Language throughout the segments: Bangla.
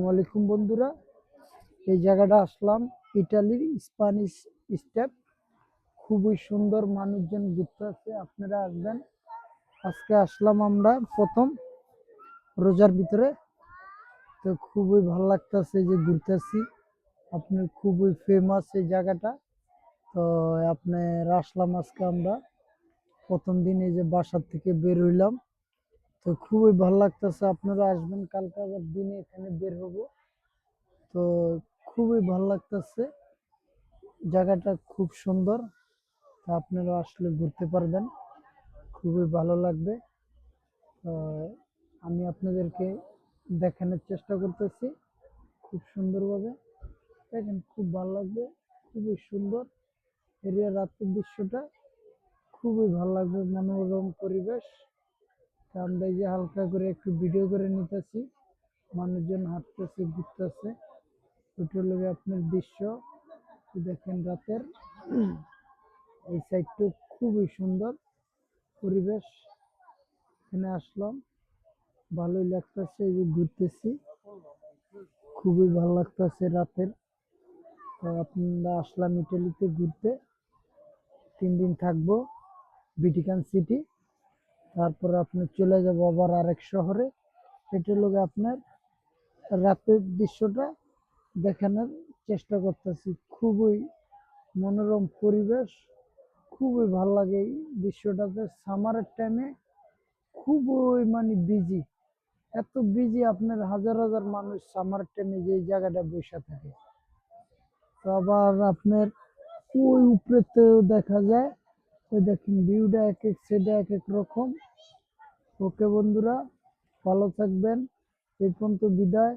আসসালামাইকুম বন্ধুরা, এই জায়গাটা আসলাম ইটালির স্প্যানিশ স্টেপ। খুবই সুন্দর, মানুষজন ঘুরতে আছে, আপনারা আসবেন। আজকে আসলাম আমরা প্রথম রোজার ভিতরে, তো খুবই ভালো লাগতেছে যে ঘুরতেছি। আপনার খুবই ফেমাস এই জায়গাটা, তো আপনার আসলাম আজকে আমরা প্রথম দিন। এই যে বাসার থেকে বের হইলাম, তো খুবই ভালো লাগতেছে। আপনারা আসবেন, কালকে আবার দিনে এখানে বের হবো। তো খুবই ভালো লাগতেছে, জায়গাটা খুব সুন্দর। আপনারা আসলে ঘুরতে পারবেন, খুবই ভালো লাগবে। আমি আপনাদেরকে দেখানোর চেষ্টা করতেছি খুব সুন্দরভাবে। দেখেন, খুব ভালো লাগবে, খুবই সুন্দর এরিয়া। রাতের দৃশ্যটা খুবই ভালো লাগবে, মনোরম পরিবেশ। আমরা এই যে হালকা করে একটু ভিডিও করে নিতেছি, মানুষজন হাঁটতেছে, ঘুরতেছে। ওটা হলো আপনার দৃশ্য, দেখেন রাতের। এই সাইডটা খুবই সুন্দর পরিবেশ। এখানে আসলাম, ভালোই লাগতেছে, এই যে ঘুরতেছি, খুবই ভালো লাগতেছে রাতের। তো আপনারা আসলাম ইটালিতে ঘুরতে, 3 দিন থাকবো ভিটিকান সিটি। তারপর আপনি চলে যাবো আবার আরেক শহরে। এটা লোক আপনার রাতের দৃশ্যটা দেখানোর চেষ্টা করতেছি। খুবই মনোরম পরিবেশ, খুবই ভালো লাগে এই দৃশ্যটাতে। সামারের টাইমে খুবই মানে বিজি, এত বিজি আপনার, হাজার হাজার মানুষ সামার টাইমে যে জায়গাটা বসে থাকে। তো আবার আপনার ওই উপরেতেও দেখা যায়, ওই দেখেন ভিউটা এক এক সাইডে এক এক রকম। ওকে বন্ধুরা, ভালো থাকবেন, এই পর্যন্ত বিদায়।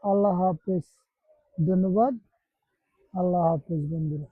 আল্লাহ হাফেজ, ধন্যবাদ। আল্লাহ হাফেজ বন্ধুরা।